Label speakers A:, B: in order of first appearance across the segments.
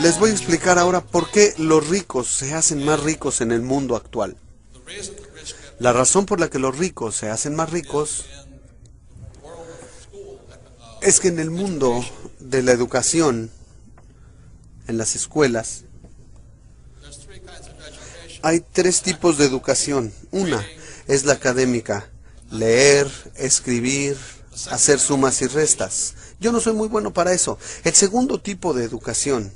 A: Les voy a explicar ahora por qué los ricos se hacen más ricos en el mundo actual. La razón por la que los ricos se hacen más ricos es que en el mundo de la educación, en las escuelas, hay tres tipos de educación. Una es la académica: leer, escribir, hacer sumas y restas. Yo no soy muy bueno para eso. El segundo tipo de educación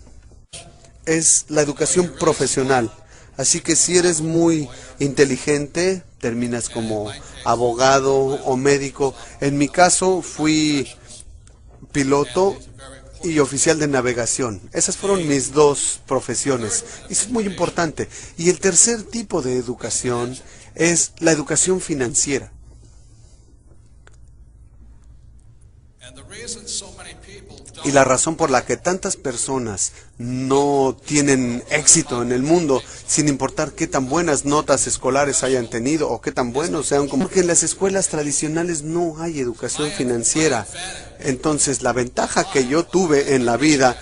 A: es la educación profesional. Así que si eres muy inteligente, terminas como abogado o médico. En mi caso fui piloto y oficial de navegación. Esas fueron mis dos profesiones. Y eso es muy importante. Y el tercer tipo de educación es la educación financiera. Y la razón por la que tantas personas no tienen éxito en el mundo, sin importar qué tan buenas notas escolares hayan tenido o qué tan buenos sean, como que en las escuelas tradicionales no hay educación financiera. Entonces, la ventaja que yo tuve en la vida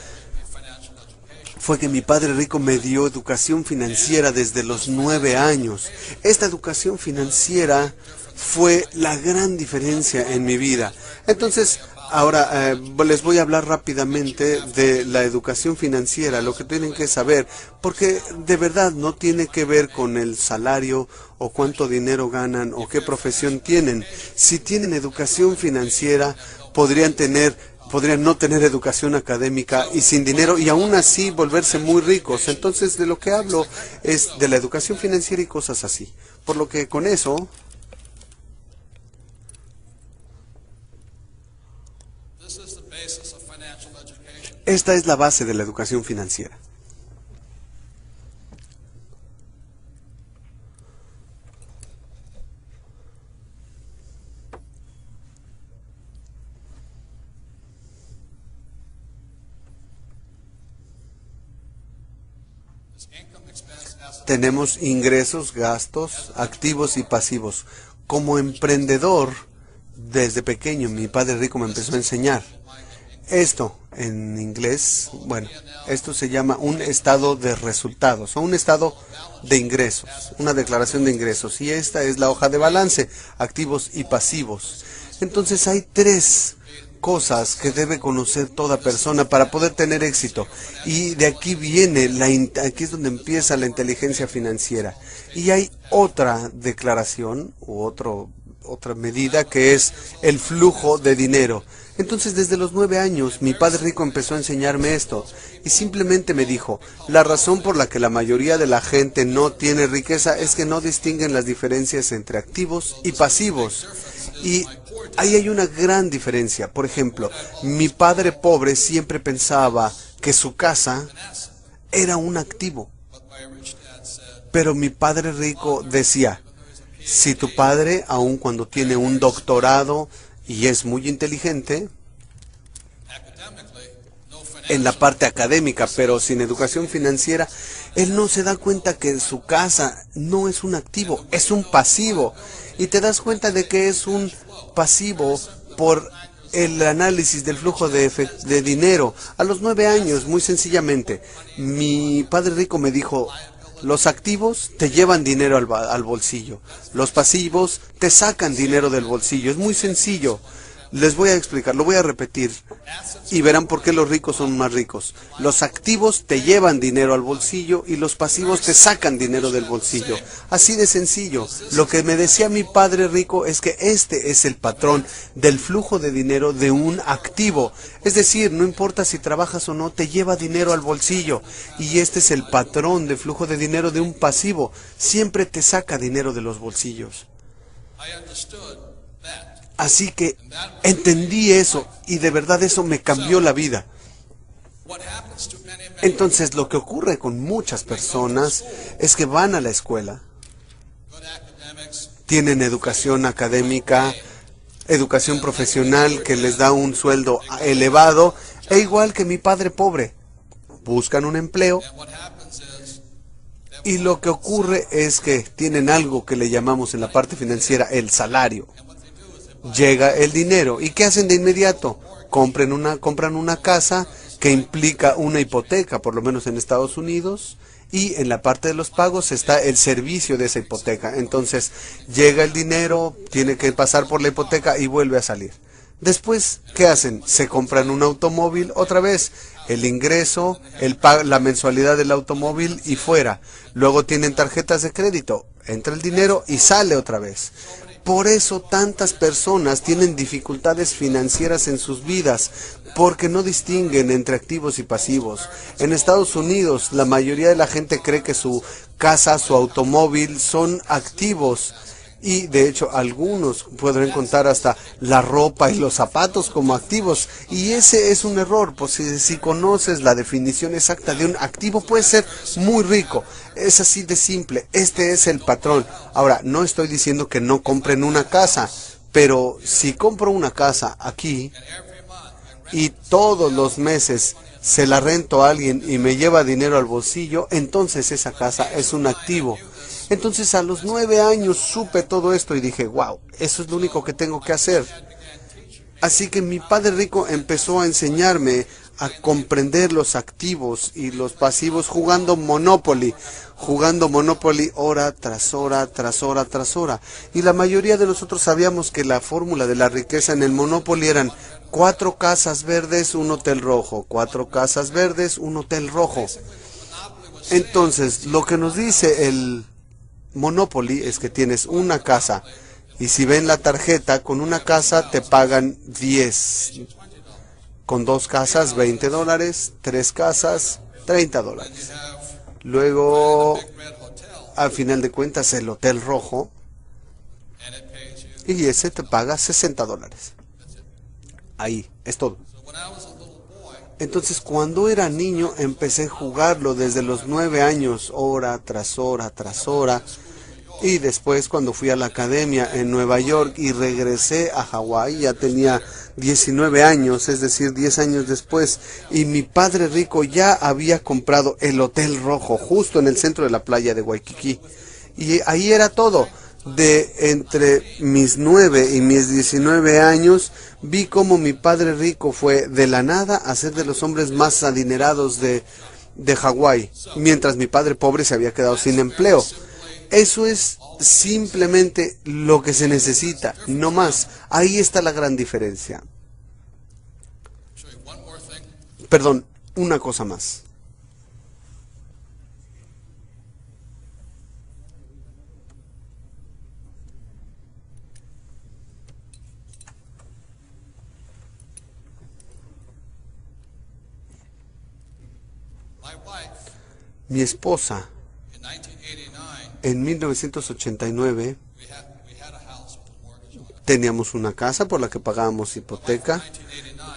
A: fue que mi padre rico me dio educación financiera desde los 9 años. Esta educación financiera fue la gran diferencia en mi vida. Entonces, ahora les voy a hablar rápidamente de la educación financiera, lo que tienen que saber, porque de verdad no tiene que ver con el salario o cuánto dinero ganan o qué profesión tienen. Si tienen educación financiera, podrían no tener educación académica y sin dinero y aún así volverse muy ricos. Entonces, de lo que hablo es de la educación financiera y cosas así. Por lo que con eso, esta es la base de la educación financiera. Tenemos ingresos, gastos, activos y pasivos. Como emprendedor, desde pequeño, mi padre rico me empezó a enseñar. Esto, en inglés, bueno, esto se llama un estado de resultados o un estado de ingresos, una declaración de ingresos. Y esta es la hoja de balance, activos y pasivos. Entonces hay tres cosas que debe conocer toda persona para poder tener éxito. Y de aquí viene, aquí es donde empieza la inteligencia financiera. Y hay otra declaración u otra medida que es el flujo de dinero. Entonces, desde los 9 años, mi padre rico empezó a enseñarme esto y simplemente me dijo, la razón por la que la mayoría de la gente no tiene riqueza es que no distinguen las diferencias entre activos y pasivos. Y ahí hay una gran diferencia. Por ejemplo, mi padre pobre siempre pensaba que su casa era un activo. Pero mi padre rico decía, si tu padre, aun cuando tiene un doctorado y es muy inteligente en la parte académica, pero sin educación financiera, él no se da cuenta que su casa no es un activo, es un pasivo. Y te das cuenta de que es un pasivo por el análisis del flujo de dinero. A los 9 años, muy sencillamente, mi padre rico me dijo, los activos te llevan dinero al bolsillo. Los pasivos te sacan dinero del bolsillo. Es muy sencillo. Les voy a explicar, lo voy a repetir y verán por qué los ricos son más ricos. Los activos te llevan dinero al bolsillo y los pasivos te sacan dinero del bolsillo. Así de sencillo. Lo que me decía mi padre rico es que este es el patrón del flujo de dinero de un activo. Es decir, no importa si trabajas o no, te lleva dinero al bolsillo. Y este es el patrón de flujo de dinero de un pasivo. Siempre te saca dinero de los bolsillos. Así que entendí eso y de verdad eso me cambió la vida. Entonces lo que ocurre con muchas personas es que van a la escuela, tienen educación académica, educación profesional que les da un sueldo elevado, e igual que mi padre pobre, buscan un empleo y lo que ocurre es que tienen algo que le llamamos en la parte financiera el salario. Llega el dinero. ¿Y qué hacen de inmediato? Compran una casa que implica una hipoteca, por lo menos en Estados Unidos, y en la parte de los pagos está el servicio de esa hipoteca. Entonces llega el dinero, tiene que pasar por la hipoteca y vuelve a salir. Después, ¿qué hacen? Se compran un automóvil, otra vez, el ingreso, la mensualidad del automóvil y fuera. Luego tienen tarjetas de crédito, entra el dinero y sale otra vez. Por eso tantas personas tienen dificultades financieras en sus vidas, porque no distinguen entre activos y pasivos. En Estados Unidos, la mayoría de la gente cree que su casa, su automóvil son activos. Y de hecho algunos podrán contar hasta la ropa y los zapatos como activos, y ese es un error, pues si conoces la definición exacta de un activo puedes ser muy rico, es así de simple, este es el patrón. Ahora, no estoy diciendo que no compren una casa, pero si compro una casa aquí y todos los meses se la rento a alguien y me lleva dinero al bolsillo, entonces esa casa es un activo. Entonces a los 9 años supe todo esto y dije, wow, eso es lo único que tengo que hacer. Así que mi padre rico empezó a enseñarme a comprender los activos y los pasivos jugando Monopoly hora tras hora, tras hora, tras hora. Y la mayoría de nosotros sabíamos que la fórmula de la riqueza en el Monopoly eran 4 casas verdes, un hotel rojo, 4 casas verdes, un hotel rojo. Entonces, lo que nos dice el Monopoly es que tienes una casa y si ven la tarjeta, con una casa te pagan 10, con 2 casas $20, 3 casas $30. Luego, al final de cuentas, el hotel rojo y ese te paga $60. Ahí, es todo. Entonces, cuando era niño, empecé a jugarlo desde los 9 años, hora tras hora, tras hora. Y después, cuando fui a la academia en Nueva York y regresé a Hawái, ya tenía 19 años, es decir, 10 años después. Y mi padre rico ya había comprado el Hotel Rojo, justo en el centro de la playa de Waikiki. Y ahí era todo. De entre mis 9 y mis 19 años, vi cómo mi padre rico fue de la nada a ser de los hombres más adinerados de Hawái, mientras mi padre pobre se había quedado sin empleo. Eso es simplemente lo que se necesita, no más. Ahí está la gran diferencia. Perdón, una cosa más. Mi esposa, en 1989, teníamos una casa por la que pagábamos hipoteca,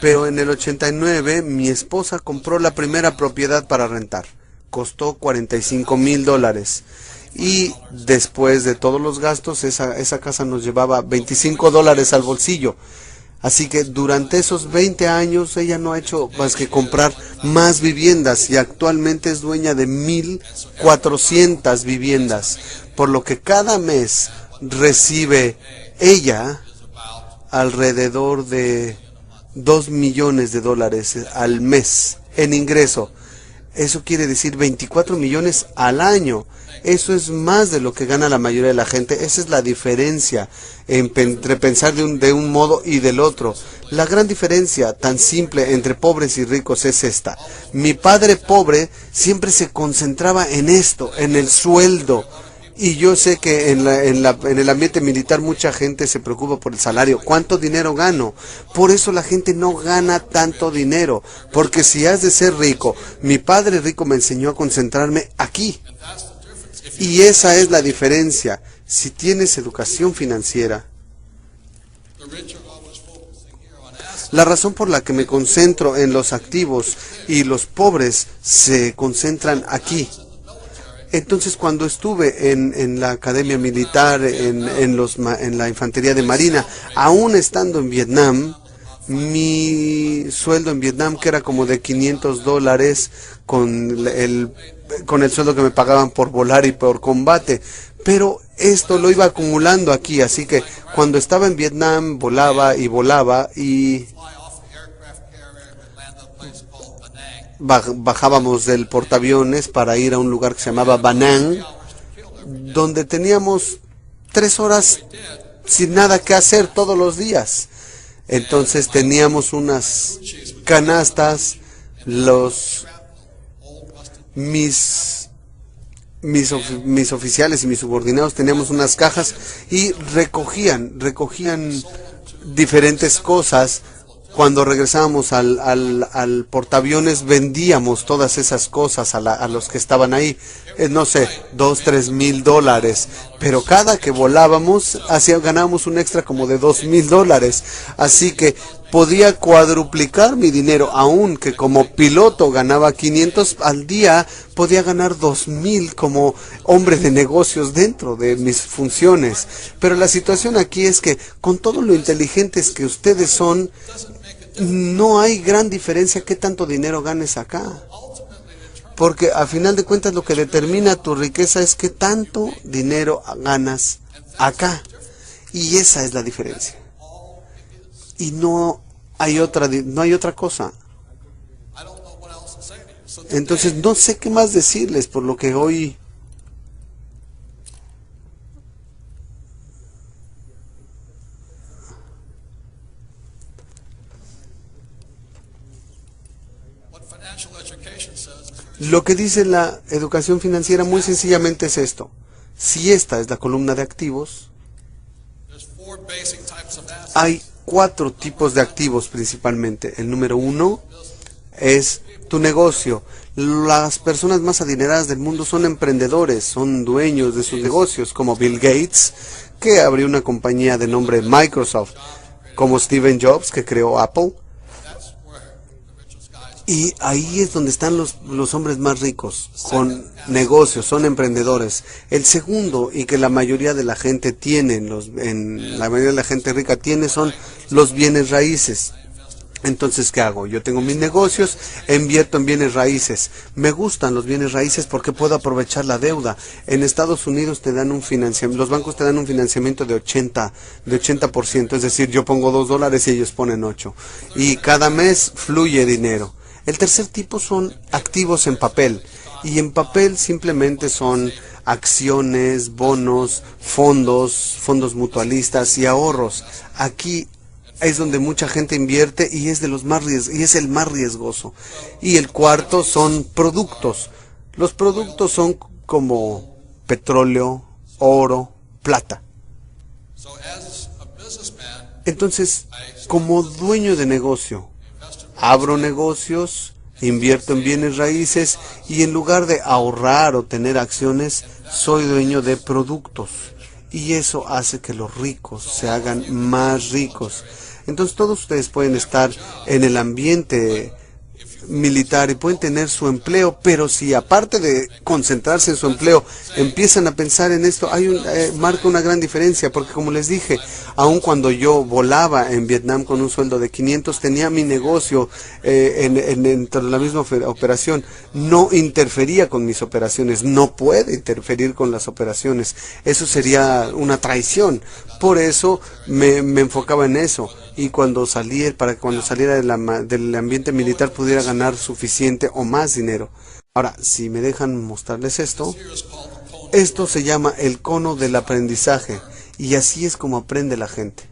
A: pero en el 89 mi esposa compró la primera propiedad para rentar. Costó $45,000 y después de todos los gastos esa casa nos llevaba $25 al bolsillo. Así que durante esos 20 años ella no ha hecho más que comprar más viviendas y actualmente es dueña de 1,400 viviendas, por lo que cada mes recibe ella alrededor de $2 millones al mes en ingreso. Eso quiere decir 24 millones al año. Eso es más de lo que gana la mayoría de la gente. Esa es la diferencia entre pensar de un modo y del otro. La gran diferencia tan simple entre pobres y ricos es esta. Mi padre pobre siempre se concentraba en esto, en el sueldo. Y yo sé que en el ambiente militar mucha gente se preocupa por el salario. ¿Cuánto dinero gano? Por eso la gente no gana tanto dinero. Porque si has de ser rico, mi padre rico me enseñó a concentrarme aquí. Y esa es la diferencia. Si tienes educación financiera, la razón por la que me concentro en los activos y los pobres se concentran aquí. Entonces, cuando estuve en la academia militar, en la infantería de marina, aún estando en Vietnam, mi sueldo en Vietnam, que era como de $500 con el sueldo que me pagaban por volar y por combate, pero esto lo iba acumulando aquí, así que cuando estaba en Vietnam volaba y bajábamos del portaaviones para ir a un lugar que se llamaba Banán, donde teníamos 3 horas sin nada que hacer todos los días. Entonces teníamos unas canastas, mis oficiales y mis subordinados teníamos unas cajas y recogían diferentes cosas. Cuando regresábamos al portaaviones vendíamos todas esas cosas a los que estaban ahí, no sé, $2,000-3,000, pero cada que volábamos ganábamos un extra como de $2,000, así que podía cuadruplicar mi dinero, aunque como piloto ganaba 500 al día, podía ganar 2,000 como hombre de negocios dentro de mis funciones. Pero la situación aquí es que con todo lo inteligentes que ustedes son, no hay gran diferencia qué tanto dinero ganes acá. Porque a final de cuentas lo que determina tu riqueza es qué tanto dinero ganas acá. Y esa es la diferencia. Y no hay otra cosa. Entonces no sé qué más decirles, por lo que hoy lo que dice la educación financiera muy sencillamente es esto. Si esta es la columna de activos, hay 4 tipos de activos principalmente. El número 1 es tu negocio. Las personas más adineradas del mundo son emprendedores, son dueños de sus negocios, como Bill Gates, que abrió una compañía de nombre Microsoft, como Steve Jobs, que creó Apple. Y ahí es donde están los hombres más ricos, con negocios, son emprendedores. El segundo, y que la mayoría de la gente tiene, la mayoría de la gente rica tiene, son los bienes raíces. Entonces, ¿qué hago? Yo tengo mis negocios, invierto en bienes raíces. Me gustan los bienes raíces porque puedo aprovechar la deuda. En Estados Unidos te dan un financiamiento, los bancos te dan un financiamiento de 80%, es decir, yo pongo $2 y ellos ponen 8. Y cada mes fluye dinero. El tercer tipo son activos en papel. Y en papel simplemente son acciones, bonos, fondos mutualistas y ahorros. Aquí es donde mucha gente invierte y es el más riesgoso. Y el cuarto son productos. Los productos son como petróleo, oro, plata. Entonces, como dueño de negocio, abro negocios, invierto en bienes raíces y en lugar de ahorrar o tener acciones, soy dueño de productos. Y eso hace que los ricos se hagan más ricos. Entonces todos ustedes pueden estar en el ambiente militar y pueden tener su empleo, pero si aparte de concentrarse en su empleo empiezan a pensar en esto, marca una gran diferencia, porque como les dije, aun cuando yo volaba en Vietnam con un sueldo de 500, tenía mi negocio dentro de la misma operación, no interfería con mis operaciones, no puede interferir con las operaciones, eso sería una traición. Por eso me enfocaba en eso, y para que cuando saliera del ambiente militar pudiera ganar suficiente o más dinero. Ahora, si me dejan mostrarles esto se llama el cono del aprendizaje, y así es como aprende la gente.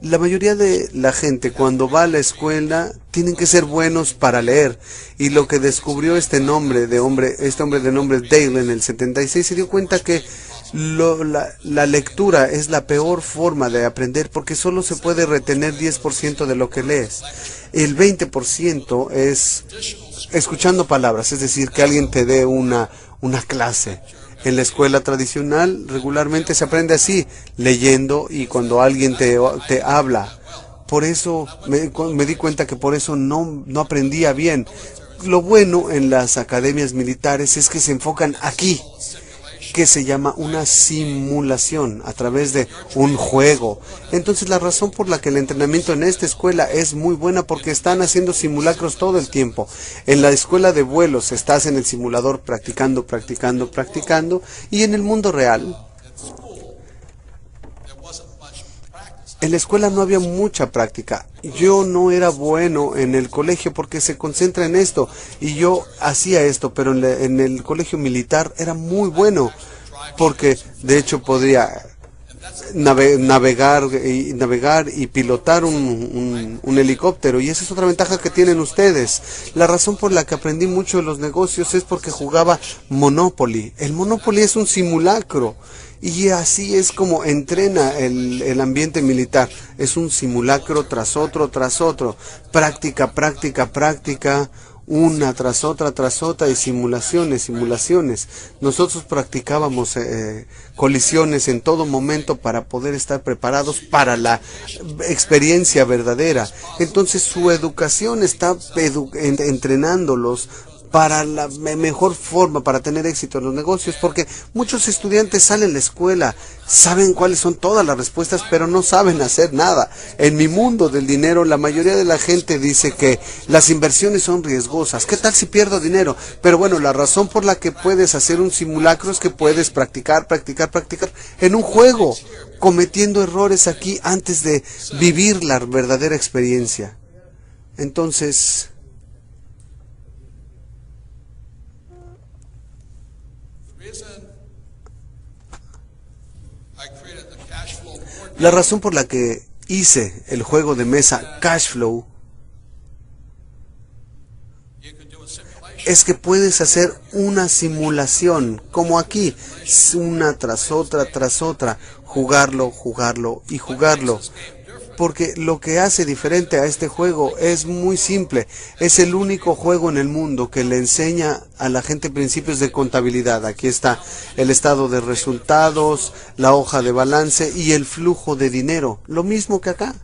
A: La mayoría de la gente cuando va a la escuela tienen que ser buenos para leer, y lo que descubrió este hombre de nombre Dale en el 76 se dio cuenta que la lectura es la peor forma de aprender, porque solo se puede retener 10% de lo que lees. El 20% es escuchando palabras, es decir, que alguien te dé una clase. En la escuela tradicional regularmente se aprende así, leyendo y cuando alguien te habla. Por eso me di cuenta que por eso no aprendía bien. Lo bueno en las academias militares es que se enfocan aquí, que se llama una simulación a través de un juego. Entonces la razón por la que el entrenamiento en esta escuela es muy buena, porque están haciendo simulacros todo el tiempo. En la escuela de vuelos estás en el simulador practicando, y en el mundo real En la escuela no había mucha práctica. Yo no era bueno en el colegio porque se concentra en esto. Y yo hacía esto, pero en el colegio militar era muy bueno. Porque de hecho podría navegar y pilotar un helicóptero. Y esa es otra ventaja que tienen ustedes. La razón por la que aprendí mucho de los negocios es porque jugaba Monopoly. El Monopoly es un simulacro. Y así es como entrena el ambiente militar. Es un simulacro tras otro, tras otro. Práctica, práctica, práctica. Una tras otra y simulaciones, simulaciones. Nosotros practicábamos colisiones en todo momento para poder estar preparados para la experiencia verdadera. Entonces su educación está entrenándolos para la mejor forma para tener éxito en los negocios, porque muchos estudiantes salen de la escuela, saben cuáles son todas las respuestas, pero no saben hacer nada. En mi mundo del dinero, la mayoría de la gente dice que las inversiones son riesgosas. ¿Qué tal si pierdo dinero? Pero bueno, la razón por la que puedes hacer un simulacro es que puedes practicar, practicar, practicar en un juego, cometiendo errores aquí antes de vivir la verdadera experiencia. Entonces, la razón por la que hice el juego de mesa Cashflow es que puedes hacer una simulación, como aquí, una tras otra, jugarlo, jugarlo y jugarlo. Porque lo que hace diferente a este juego es muy simple. Es el único juego en el mundo que le enseña a la gente principios de contabilidad. Aquí está el estado de resultados, la hoja de balance y el flujo de dinero. Lo mismo que acá.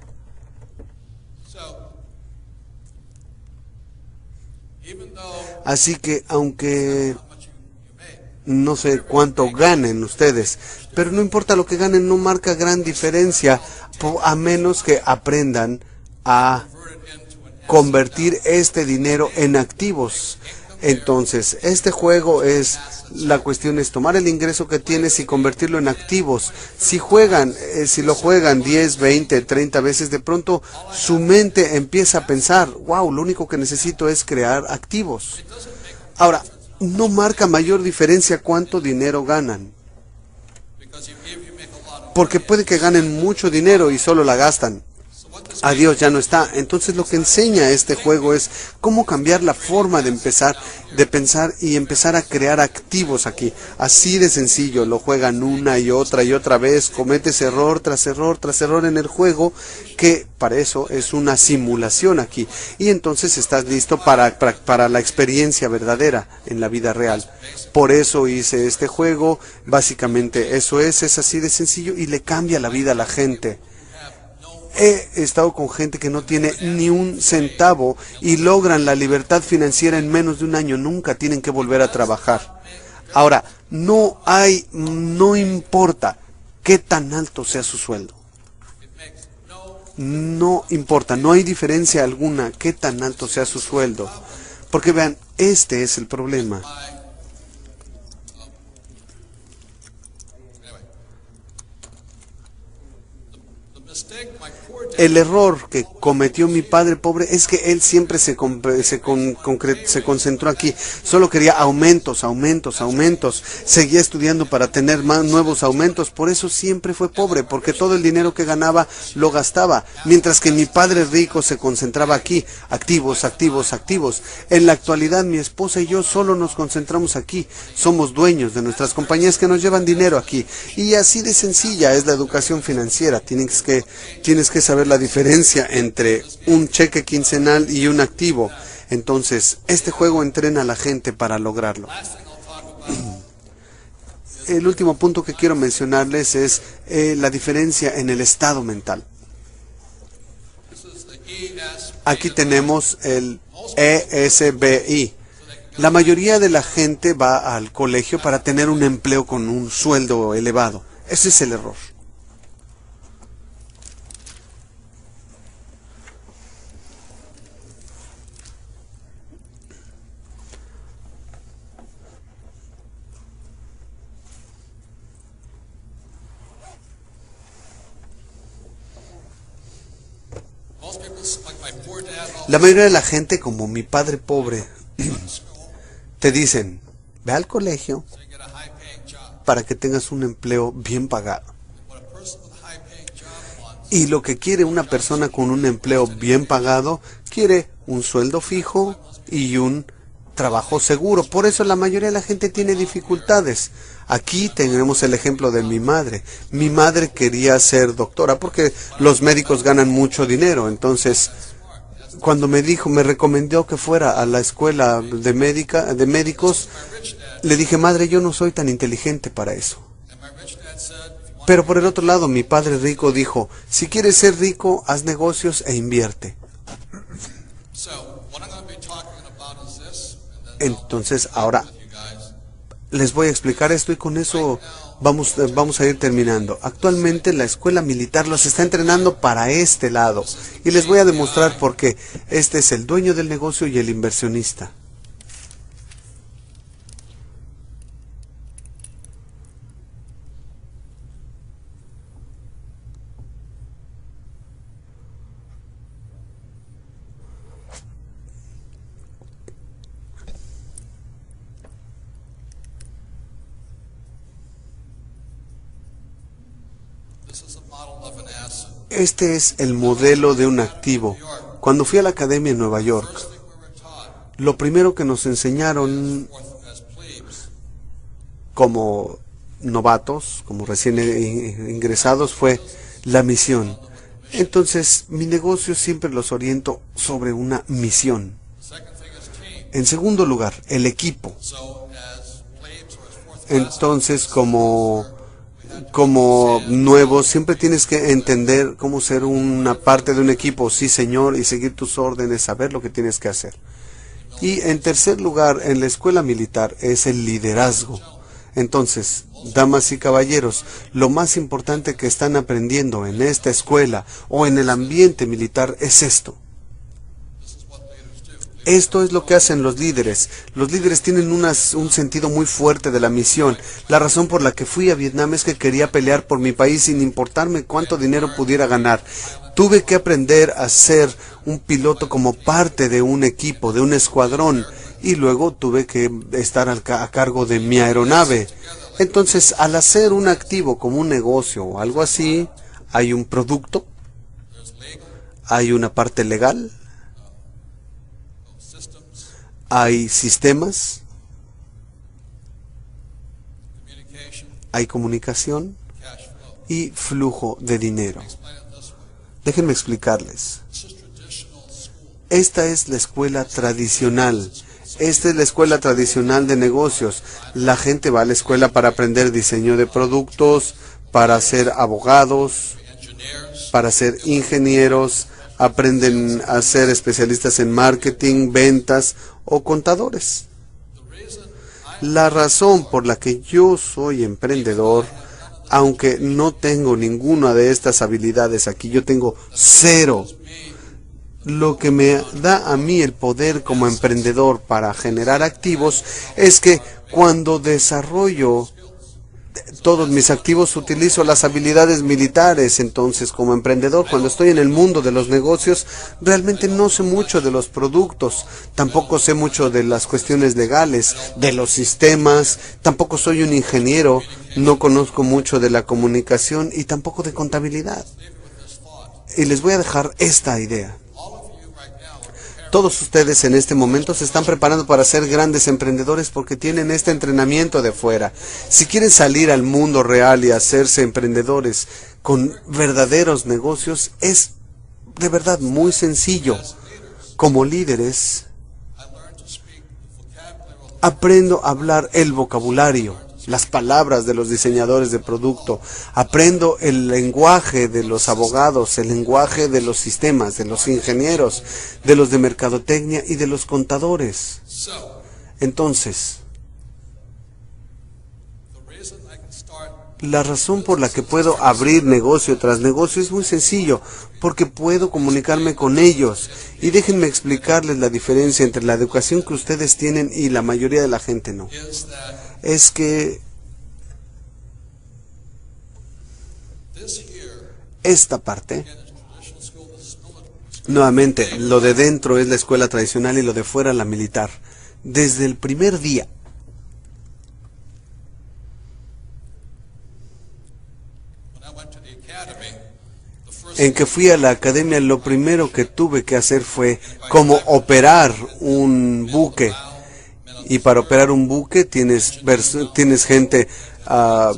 A: Así que aunque no sé cuánto ganen ustedes, pero no importa lo que ganen, no marca gran diferencia a menos que aprendan a convertir este dinero en activos. Entonces, este juego es, la cuestión es tomar el ingreso que tienes y convertirlo en activos. Si lo juegan 10, 20, 30 veces, de pronto su mente empieza a pensar, wow, lo único que necesito es crear activos. Ahora, no marca mayor diferencia cuánto dinero ganan. Porque puede que ganen mucho dinero y solo la gastan. Adiós, ya no está. Entonces lo que enseña este juego es cómo cambiar la forma de pensar y empezar a crear activos aquí. Así de sencillo, lo juegan una y otra vez, cometes error tras error tras error en el juego, que para eso es una simulación aquí. Y entonces estás listo para la experiencia verdadera en la vida real. Por eso hice este juego, básicamente eso es así de sencillo y le cambia la vida a la gente. He estado con gente que no tiene ni un centavo y logran la libertad financiera en menos de un año. Nunca tienen que volver a trabajar. Ahora, no importa qué tan alto sea su sueldo. No importa, no hay diferencia alguna qué tan alto sea su sueldo. Porque vean, este es el problema. El error que cometió mi padre pobre es que él siempre se concentró aquí. Solo quería aumentos, aumentos, aumentos. Seguía estudiando para tener más nuevos aumentos. Por eso siempre fue pobre, porque todo el dinero que ganaba lo gastaba. Mientras que mi padre rico se concentraba aquí. Activos, activos, activos. En la actualidad mi esposa y yo solo nos concentramos aquí. Somos dueños de nuestras compañías que nos llevan dinero aquí. Y así de sencilla es la educación financiera. Tienes que saber la diferencia entre un cheque quincenal y un activo. Entonces, este juego entrena a la gente para lograrlo. El último punto que quiero mencionarles es la diferencia en el estado mental. Aquí tenemos el ESBI. La mayoría de la gente va al colegio para tener un empleo con un sueldo elevado. Ese es el error. La mayoría de la gente, como mi padre pobre, te dicen, ve al colegio para que tengas un empleo bien pagado. Y lo que quiere una persona con un empleo bien pagado, quiere un sueldo fijo y un trabajo seguro. Por eso la mayoría de la gente tiene dificultades. Aquí tenemos el ejemplo de mi madre. Mi madre quería ser doctora porque los médicos ganan mucho dinero. Entonces, cuando me recomendó que fuera a la escuela de médicos, le dije, madre, yo no soy tan inteligente para eso. Pero por el otro lado, mi padre rico dijo, si quieres ser rico, haz negocios e invierte. Entonces, ahora les voy a explicar esto y con eso vamos a ir terminando. Actualmente la escuela militar los está entrenando para este lado y les voy a demostrar por qué. Este es el dueño del negocio y el inversionista. Este es el modelo de un activo. Cuando fui a la academia en Nueva York, lo primero que nos enseñaron como novatos, como recién ingresados, fue la misión. Entonces, mi negocio siempre los oriento sobre una misión. En segundo lugar, el equipo. Entonces, como nuevo, siempre tienes que entender cómo ser una parte de un equipo, sí señor, y seguir tus órdenes, saber lo que tienes que hacer. Y en tercer lugar, en la escuela militar, es el liderazgo. Entonces, damas y caballeros, lo más importante que están aprendiendo en esta escuela o en el ambiente militar es esto. Esto es lo que hacen los líderes. Los líderes tienen un sentido muy fuerte de la misión. La razón por la que fui a Vietnam es que quería pelear por mi país sin importarme cuánto dinero pudiera ganar. Tuve que aprender a ser un piloto como parte de un equipo, de un escuadrón, y luego tuve que estar a cargo de mi aeronave. Entonces, al hacer un activo como un negocio o algo así, hay un producto, hay una parte legal, hay sistemas, hay comunicación y flujo de dinero. Déjenme explicarles. Esta es la escuela tradicional. Esta es la escuela tradicional de negocios. La gente va a la escuela para aprender diseño de productos, para ser abogados, para ser ingenieros, aprenden a ser especialistas en marketing, ventas o contadores. La razón por la que yo soy emprendedor, aunque no tengo ninguna de estas habilidades aquí, yo tengo 0. Lo que me da a mí el poder como emprendedor para generar activos es que cuando desarrollo todos mis activos utilizo las habilidades militares. Entonces, como emprendedor, cuando estoy en el mundo de los negocios, realmente no sé mucho de los productos, tampoco sé mucho de las cuestiones legales, de los sistemas, tampoco soy un ingeniero, no conozco mucho de la comunicación y tampoco de contabilidad. Y les voy a dejar esta idea. Todos ustedes en este momento se están preparando para ser grandes emprendedores porque tienen este entrenamiento de fuera. Si quieren salir al mundo real y hacerse emprendedores con verdaderos negocios, es de verdad muy sencillo. Como líderes, aprendo a hablar el vocabulario, las palabras de los diseñadores de producto, aprendo el lenguaje de los abogados, el lenguaje de los sistemas, de los ingenieros, de los de mercadotecnia y de los contadores. Entonces, la razón por la que puedo abrir negocio tras negocio es muy sencillo, porque puedo comunicarme con ellos. Y déjenme explicarles la diferencia entre la educación que ustedes tienen y la mayoría de la gente no. Es que esta parte Nuevamente, lo de dentro es la escuela tradicional y lo de fuera la militar. Desde el primer día en que fui a la academia, lo primero que tuve que hacer fue como operar un buque. Y para operar un buque tienes gente a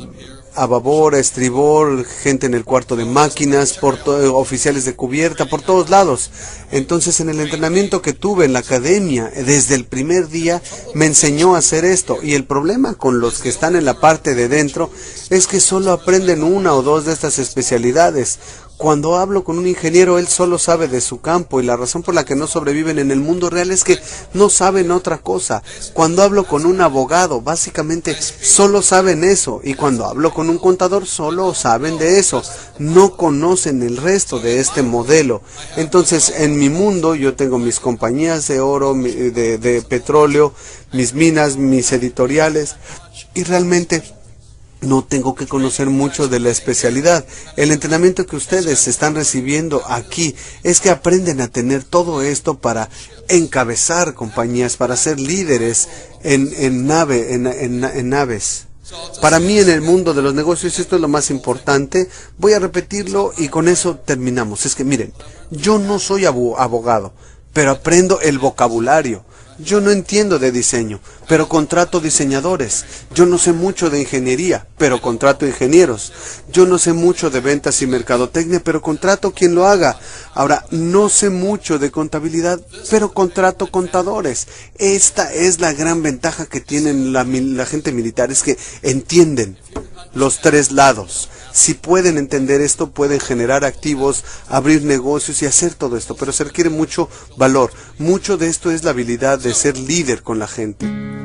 A: babor, a estribor, gente en el cuarto de máquinas, oficiales de cubierta, por todos lados. Entonces, en el entrenamiento que tuve en la academia, desde el primer día, me enseñó a hacer esto. Y el problema con los que están en la parte de dentro es que solo aprenden una o dos de estas especialidades. Cuando hablo con un ingeniero, él solo sabe de su campo, y la razón por la que no sobreviven en el mundo real es que no saben otra cosa. Cuando hablo con un abogado, básicamente solo saben eso, y cuando hablo con un contador, solo saben de eso. No conocen el resto de este modelo. Entonces, en mi mundo, yo tengo mis compañías de oro, de petróleo, mis minas, mis editoriales, y realmente no tengo que conocer mucho de la especialidad. El entrenamiento que ustedes están recibiendo aquí es que aprenden a tener todo esto para encabezar compañías, para ser líderes en naves. Para mí, en el mundo de los negocios, esto es lo más importante. Voy a repetirlo y con eso terminamos. Es que miren, yo no soy abogado, pero aprendo el vocabulario. Yo no entiendo de diseño, pero contrato diseñadores. Yo no sé mucho de ingeniería, pero contrato ingenieros. Yo no sé mucho de ventas y mercadotecnia, pero contrato quien lo haga. Ahora, no sé mucho de contabilidad, pero contrato contadores. Esta es la gran ventaja que tienen la gente militar, es que entienden los tres lados. Si pueden entender esto, pueden generar activos, abrir negocios y hacer todo esto, pero se requiere mucho valor. Mucho de esto es la habilidad de ser líder con la gente.